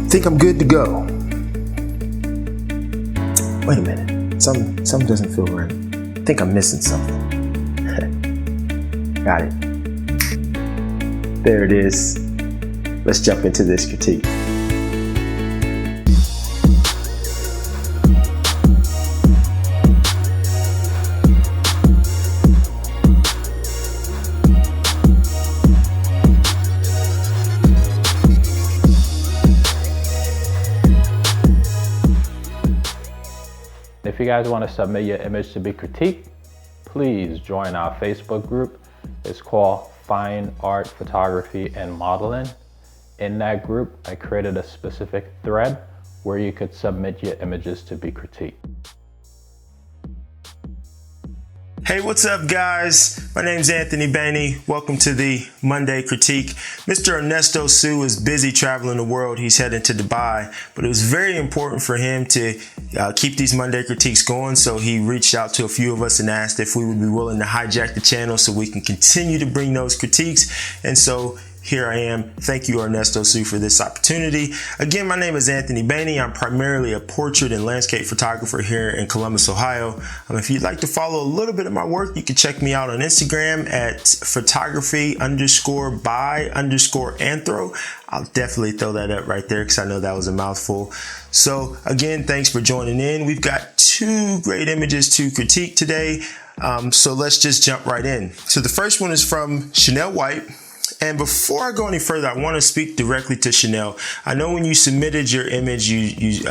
think I'm good to go. Wait a minute, something doesn't feel right. I think I'm missing something. Got it. There it is. Let's jump into this critique. If you guys want to submit your image to be critiqued, please join our Facebook group. It's called Fine Art Photography and Modeling. In that group, I created a specific thread where you could submit your images to be critiqued. Hey, what's up, guys? My name's Anthony Bainey. Welcome to the Monday Critique. Mr. Ernesto Sue is busy traveling the world. He's heading to Dubai, but it was very important for him to keep these Monday Critiques going, so he reached out to a few of us and asked if we would be willing to hijack the channel so we can continue to bring those critiques. And so here I am. Thank you, Ernesto Sue, for this opportunity. Again, my name is Anthony Bainey. I'm primarily a portrait and landscape photographer here in Columbus, Ohio. If you'd like to follow a little bit of my work, you can check me out on Instagram at photography_by_anthro. I'll definitely throw that up right there because I know that was a mouthful. So again, thanks for joining in. We've got two great images to critique today. So let's just jump right in. So the first one is from Chanel White. And before I go any further, I want to speak directly to Chanel. I know when you submitted your image, you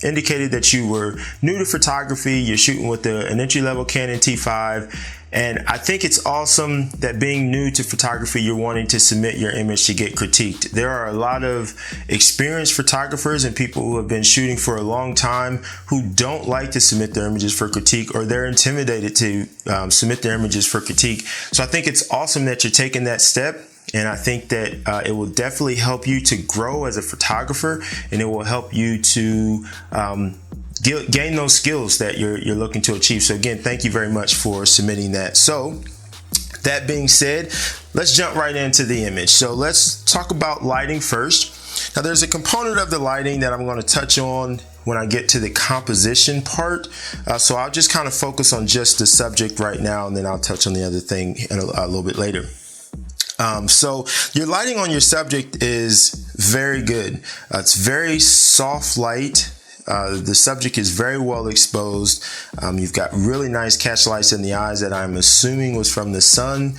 indicated that you were new to photography. You're shooting with an entry-level Canon T5. And I think it's awesome that being new to photography, you're wanting to submit your image to get critiqued. There are a lot of experienced photographers and people who have been shooting for a long time who don't like to submit their images for critique, or they're intimidated to submit their images for critique. So I think it's awesome that you're taking that step. And I think that it will definitely help you to grow as a photographer, and it will help you to gain those skills that you're looking to achieve. So again, thank you very much for submitting that. So that being said, let's jump right into the image. So let's talk about lighting first. Now there's a component of the lighting that I'm going to touch on when I get to the composition part. So I'll just kind of focus on just the subject right now, and then I'll touch on the other thing a little bit later. So your lighting on your subject is very good. It's very soft light. The subject is very well exposed. You've got really nice catch lights in the eyes that I'm assuming was from the sun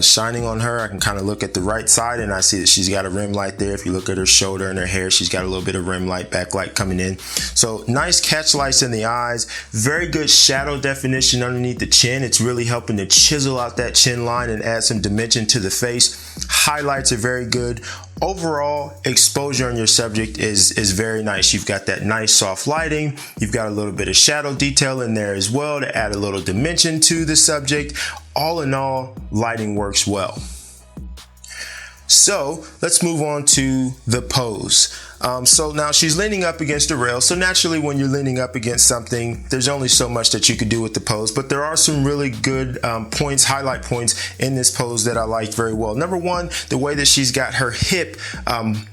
shining on her. I can kind of look at the right side and I see that she's got a rim light there. If you look at her shoulder and her hair, she's got a little bit of rim light, backlight coming in. So nice catch lights in the eyes. Very good shadow definition underneath the chin. It's really helping to chisel out that chin line and add some dimension to the face. Highlights are very good. Overall exposure on your subject is very nice. You've got that nice soft lighting. You've got a little bit of shadow detail in there as well to add a little dimension to the subject. All in all, lighting works well. So let's move on to the pose. So now she's leaning up against a rail. So naturally, when you're leaning up against something, there's only so much that you could do with the pose. But there are some really good highlight points in this pose that I liked very well. Number one, the way that she's got her hip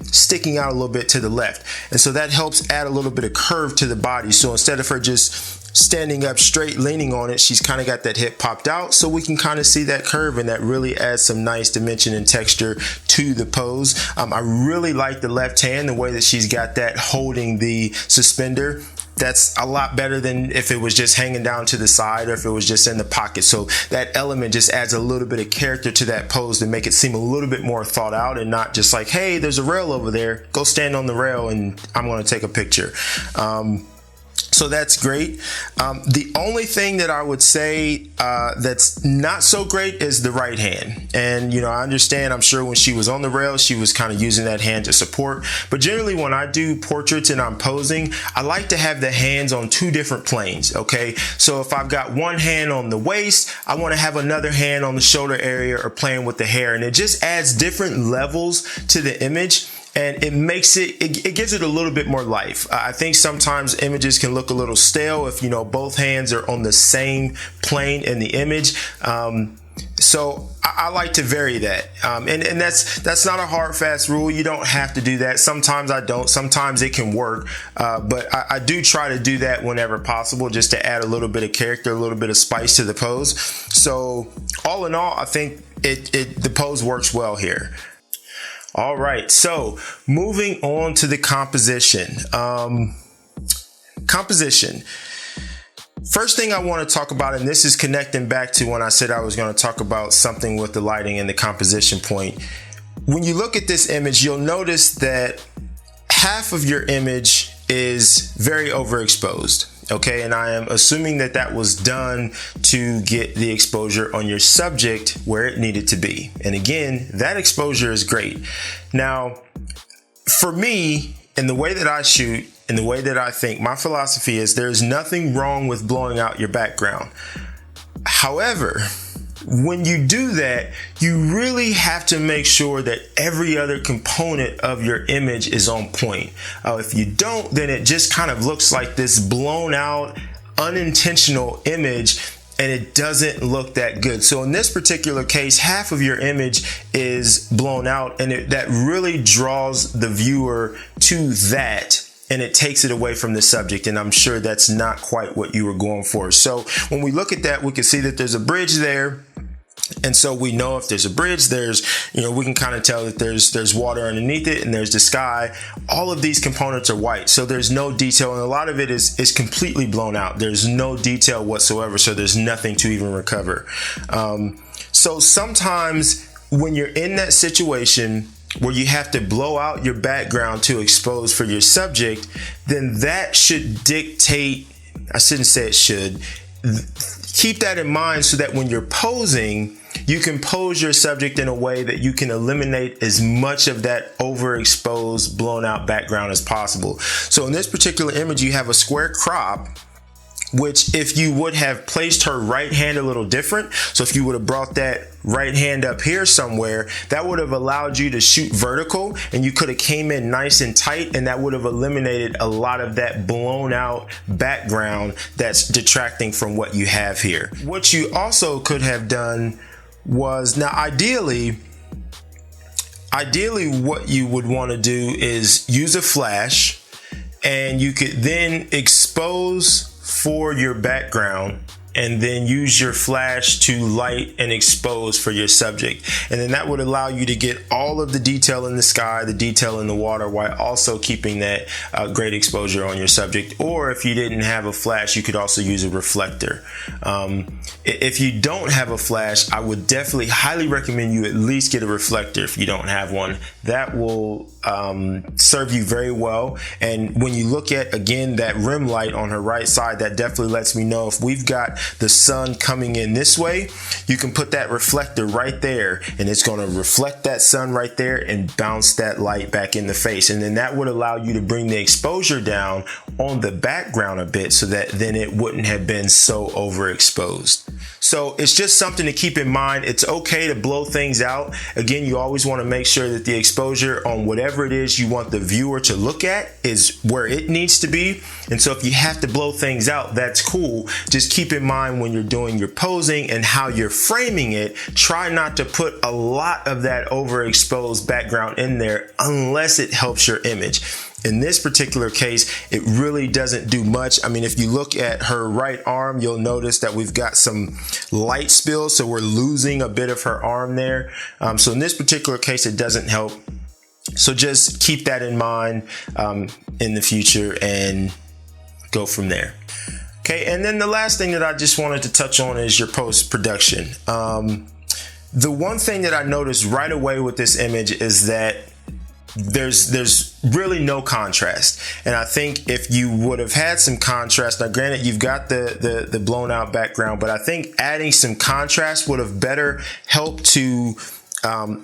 sticking out a little bit to the left. And so that helps add a little bit of curve to the body. So instead of her just standing up straight, leaning on it, she's kind of got that hip popped out, so we can kind of see that curve, and that really adds some nice dimension and texture to the pose. I really like the left hand, the way that she's got that holding the suspender. That's a lot better than if it was just hanging down to the side or if it was just in the pocket. So that element just adds a little bit of character to that pose to make it seem a little bit more thought out and not just like, hey, there's a rail over there, go stand on the rail and I'm going to take a picture. So that's great. The only thing that I would say that's not so great is the right hand. And, you know, I understand, I'm sure when she was on the rail, she was kind of using that hand to support. But generally, when I do portraits and I'm posing, I like to have the hands on two different planes, okay? So if I've got one hand on the waist, I want to have another hand on the shoulder area or playing with the hair. And it just adds different levels to the image. And it makes it gives it a little bit more life. I think sometimes images can look a little stale if, you know, both hands are on the same plane in the image. So I like to vary that. And that's not a hard, fast rule. You don't have to do that. Sometimes I don't. Sometimes it can work. But I do try to do that whenever possible, just to add a little bit of character, a little bit of spice to the pose. So all in all, I think the pose works well here. All right. So moving on to the composition. Composition. First thing I want to talk about, and this is connecting back to when I said I was going to talk about something with the lighting and the composition point. When you look at this image, you'll notice that half of your image is very overexposed. Okay, and I am assuming that that was done to get the exposure on your subject where it needed to be. And again, that exposure is great. Now, for me, in the way that I shoot, in the way that I think, my philosophy is there's nothing wrong with blowing out your background. However, when you do that, you really have to make sure that every other component of your image is on point. If you don't, then it just kind of looks like this blown out, unintentional image, and it doesn't look that good. So in this particular case, half of your image is blown out, and that really draws the viewer to that, and it takes it away from the subject. And I'm sure that's not quite what you were going for. So when we look at that, we can see that there's a bridge there. And so we know if there's a bridge, we can kind of tell that there's water underneath it, and there's the sky. All of these components are white. So there's no detail, and a lot of it is completely blown out. There's no detail whatsoever. So there's nothing to even recover. So sometimes when you're in that situation where you have to blow out your background to expose for your subject, then that should dictate, I shouldn't say it should, keep that in mind so that when you're posing, you can pose your subject in a way that you can eliminate as much of that overexposed, blown out background as possible. So in this particular image, you have a square crop, which if you would have placed her right hand a little different, so if you would have brought that right hand up here somewhere, that would have allowed you to shoot vertical, and you could have came in nice and tight, and that would have eliminated a lot of that blown out background that's detracting from what you have here. What you also could have done was, now ideally what you would want to do is use a flash, and you could then expose for your background, and then use your flash to light and expose for your subject. And then that would allow you to get all of the detail in the sky, the detail in the water, while also keeping that great exposure on your subject. Or if you didn't have a flash, you could also use a reflector. If you don't have a flash, I would definitely highly recommend you at least get a reflector if you don't have one. That will serve you very well. And when you look at, again, that rim light on her right side, that definitely lets me know if we've got the sun coming in this way, you can put that reflector right there, and it's going to reflect that sun right there and bounce that light back in the face. And then that would allow you to bring the exposure down on the background a bit, so that then it wouldn't have been so overexposed. So it's just something to keep in mind. It's okay to blow things out. Again, you always want to make sure that the exposure on whatever it is you want the viewer to look at is where it needs to be. And so if you have to blow things out, that's cool. Just keep in mind when you're doing your posing and how you're framing it, try not to put a lot of that overexposed background in there unless it helps your image. In this particular case, it really doesn't do much. I mean, if you look at her right arm, you'll notice that we've got some light spill, so we're losing a bit of her arm there. So in this particular case, it doesn't help. So just keep that in mind in the future and go from there. Okay, and then the last thing that I just wanted to touch on is your post-production. The one thing that I noticed right away with this image is that there's really no contrast. And I think if you would have had some contrast, now granted you've got the blown out background, but I think adding some contrast would have better helped to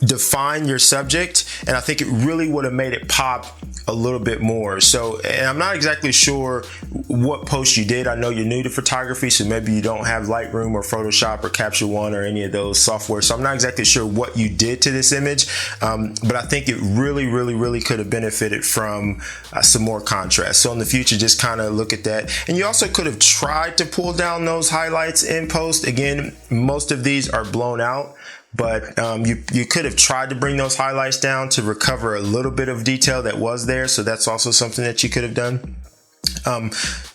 define your subject, and I think it really would have made it pop a little bit more. So, and I'm not exactly sure what post you did. I know you're new to photography, so maybe you don't have Lightroom or Photoshop or Capture One or any of those software. So I'm not exactly sure what you did to this image, but I think it really could have benefited from some more contrast. So in the future, just kind of look at that. And you also could have tried to pull down those highlights in post. Again, most of these are blown out, but you could have tried to bring those highlights down to recover a little bit of detail that was there. So that's also something that you could have done.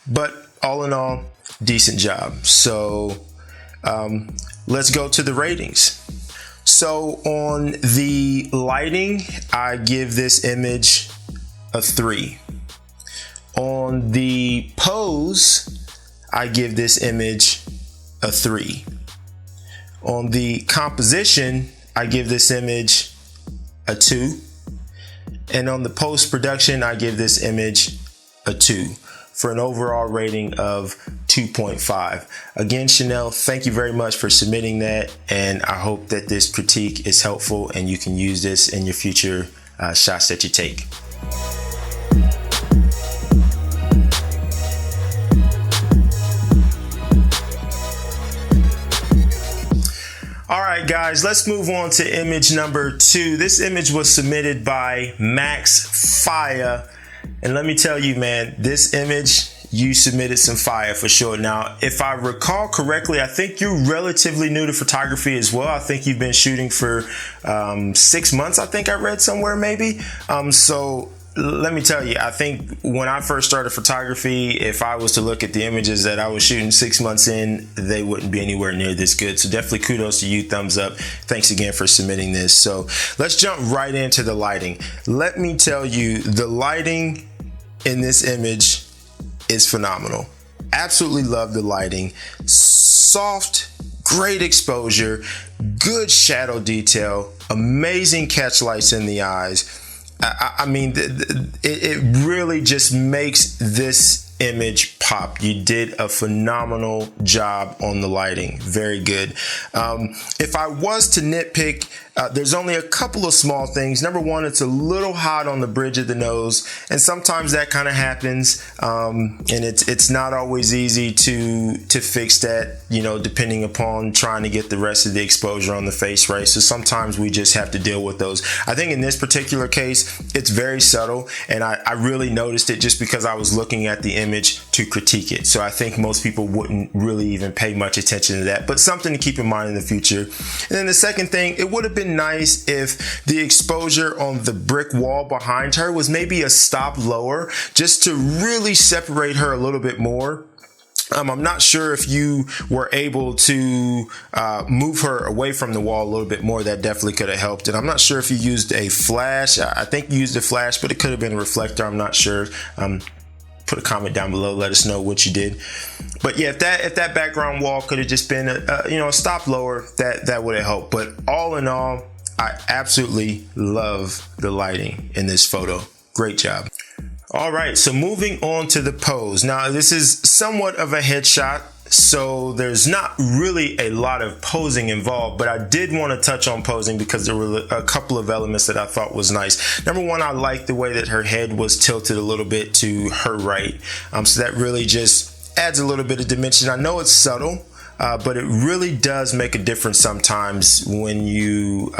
But all in all, decent job. So let's go to the ratings. So on the lighting, I give this image a 3. On the pose, I give this image a 3. On the composition, I give this image a 2. And on the post-production, I give this image a 2 for an overall rating of 2.5. Again, Chanel, thank you very much for submitting that. And I hope that this critique is helpful and you can use this in your future shots that you take. All right, guys, let's move on to image number 2. This image was submitted by Max Fire. And let me tell you, man, this image, you submitted some fire for sure. Now, if I recall correctly, I think you're relatively new to photography as well. I think you've been shooting for 6 months, I think I read somewhere maybe. So let me tell you, I think when I first started photography, if I was to look at the images that I was shooting 6 months in, they wouldn't be anywhere near this good. So definitely kudos to you, thumbs up. Thanks again for submitting this. So let's jump right into the lighting. Let me tell you, the lighting in this image is phenomenal. Absolutely love the lighting. Soft, great exposure, good shadow detail, amazing catch lights in the eyes. I mean, it really just makes this image pop. You did a phenomenal job on the lighting. Very good. If I was to nitpick, there's only a couple of small things. Number one, it's a little hot on the bridge of the nose, and sometimes that kind of happens. And it's not always easy to fix that, you know, depending upon trying to get the rest of the exposure on the face right. So sometimes we just have to deal with those. I think in this particular case, it's very subtle, and I really noticed it just because I was looking at the image to critique it. So I think most people wouldn't really even pay much attention to that, but something to keep in mind in the future. And then the second thing, it would have been nice if the exposure on the brick wall behind her was maybe a stop lower, just to really separate her a little bit more. I'm not sure if you were able to move her away from the wall a little bit more. That definitely could have helped. And I'm not sure if you used a flash. I think you used a flash, but it could have been a reflector. I'm not sure. Put a comment down below. Let us know what you did. But yeah, if that background wall could have just been a stop lower, that would have helped. But all in all, I absolutely love the lighting in this photo. Great job. All right, so moving on to the pose. Now, this is somewhat of a headshot, so there's not really a lot of posing involved, but I did want to touch on posing because there were a couple of elements that I thought was nice. Number one, I like the way that her head was tilted a little bit to her right. So that really just adds a little bit of dimension. I know it's subtle, but it really does make a difference sometimes when you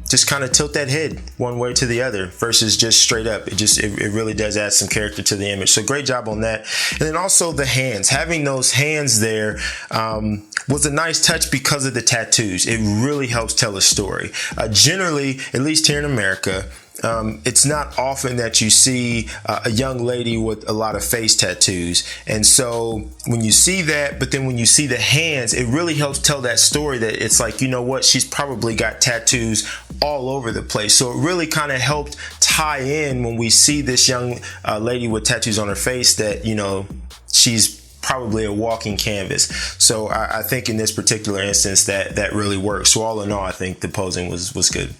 just kind of tilt that head one way to the other versus just straight up. It really does add some character to the image. So great job on that. And then also the hands, having those hands there was a nice touch because of the tattoos. It really helps tell a story. Generally, at least here in America, it's not often that you see a young lady with a lot of face tattoos. And so when you see that, but then when you see the hands, it really helps tell that story that it's like, you know what, she's probably got tattoos all over the place. So it really kind of helped tie in when we see this young lady with tattoos on her face that, you know, she's probably a walking canvas. So I think in this particular instance that really works. So all in all, I think the posing was good.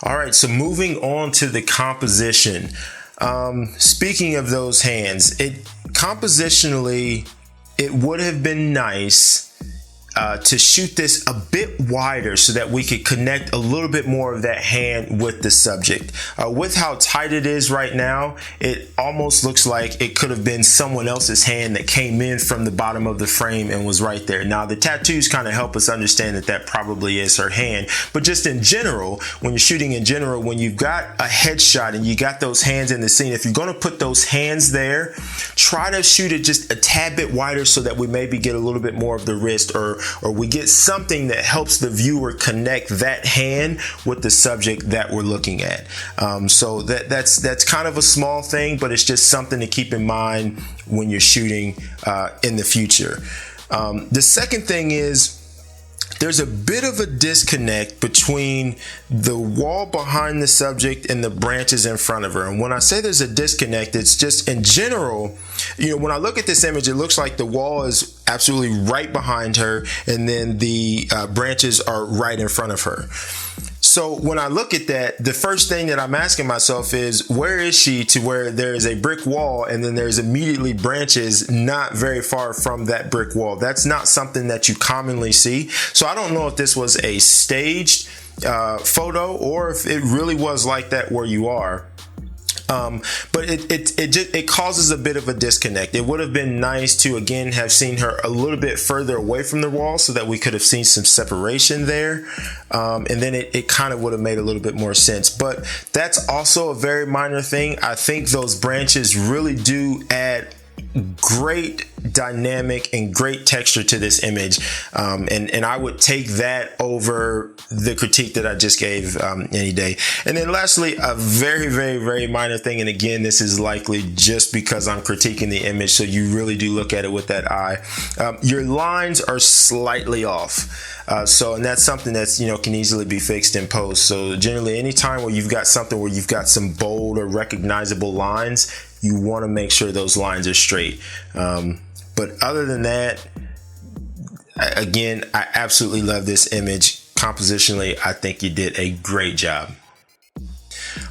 All right, so moving on to the composition. Speaking of those hands, compositionally, it would have been nice to shoot this a bit wider so that we could connect a little bit more of that hand with the subject. With how tight it is right now, it almost looks like it could have been someone else's hand that came in from the bottom of the frame and was right there. Now, the tattoos kind of help us understand that that probably is her hand, but just in general, when you're shooting in general, when you've got a headshot and you got those hands in the scene, if you're going to put those hands there, try to shoot it just a tad bit wider so that we maybe get a little bit more of the wrist, or we get something that helps the viewer connect that hand with the subject that we're looking at. So that's kind of a small thing, but it's just something to keep in mind when you're shooting in the future. The second thing is, there's a bit of a disconnect between the wall behind the subject and the branches in front of her. And when I say there's a disconnect, it's just in general, when I look at this image, it looks like the wall is absolutely right behind her, and then the branches are right in front of her. So when I look at that, the first thing that I'm asking myself is, where is she to where there is a brick wall and then there's immediately branches not very far from that brick wall? That's not something that you commonly see. So I don't know if this was a staged photo or if it really was like that where you are. But it causes a bit of a disconnect. It would have been nice to, again, have seen her a little bit further away from the wall so that we could have seen some separation there. And then it kind of would have made a little bit more sense. But that's also a very minor thing. I think those branches really do add great dynamic and great texture to this image, and I would take that over the critique that I just gave any day. And then lastly, a very, very, very minor thing, and again, this is likely just because I'm critiquing the image, so you really do look at it with that eye. Your lines are slightly off, and that's something that's can easily be fixed in post. So generally, anytime where you've got something where you've got some bold or recognizable lines, you want to make sure those lines are straight. But other than that, again, I absolutely love this image. Compositionally, I think you did a great job.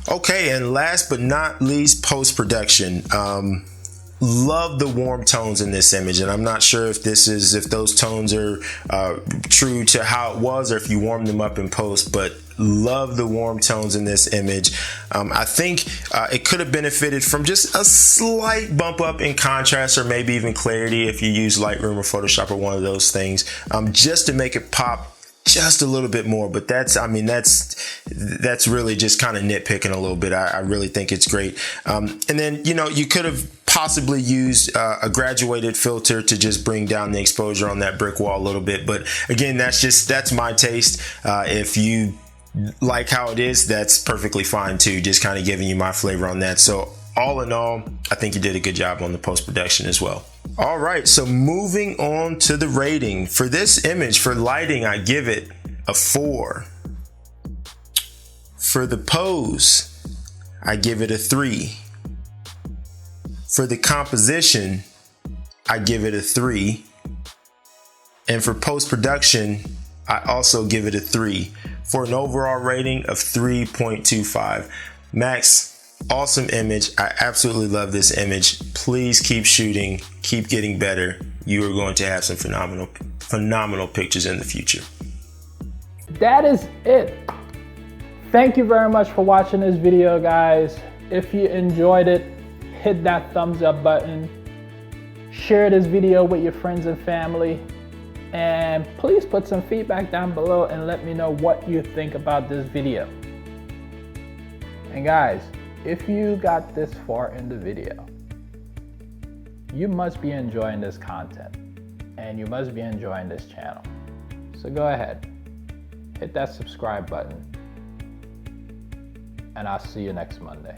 Okay, and last but not least, post-production. Love the warm tones in this image, and I'm not sure if those tones are true to how it was or if you warmed them up in post, but love the warm tones in this image. I think it could have benefited from just a slight bump up in contrast or maybe even clarity if you use Lightroom or Photoshop or one of those things, just to make it pop just a little bit more. But that's really just kind of nitpicking a little bit. I really think it's great. And then, you could have possibly used a graduated filter to just bring down the exposure on that brick wall a little bit. But again, that's my taste. If you like how it is, that's perfectly fine too. Just kind of giving you my flavor on that. So all in all, I think you did a good job on the post-production as well. All right, so moving on to the rating. For this image, for lighting, I give it a 4. For the pose, I give it a 3. For the composition, I give it a 3. And for post-production, I also give it a 3 for an overall rating of 3.25. Max, awesome image. I absolutely love this image. Please keep shooting, keep getting better. You are going to have some phenomenal pictures in the future. That is it. Thank you very much for watching this video, guys. If you enjoyed it, hit that thumbs up button. Share this video with your friends and family. And please put some feedback down below and let me know what you think about this video. And guys, if you got this far in the video, you must be enjoying this content and you must be enjoying this channel. So go ahead, hit that subscribe button, and I'll see you next Monday.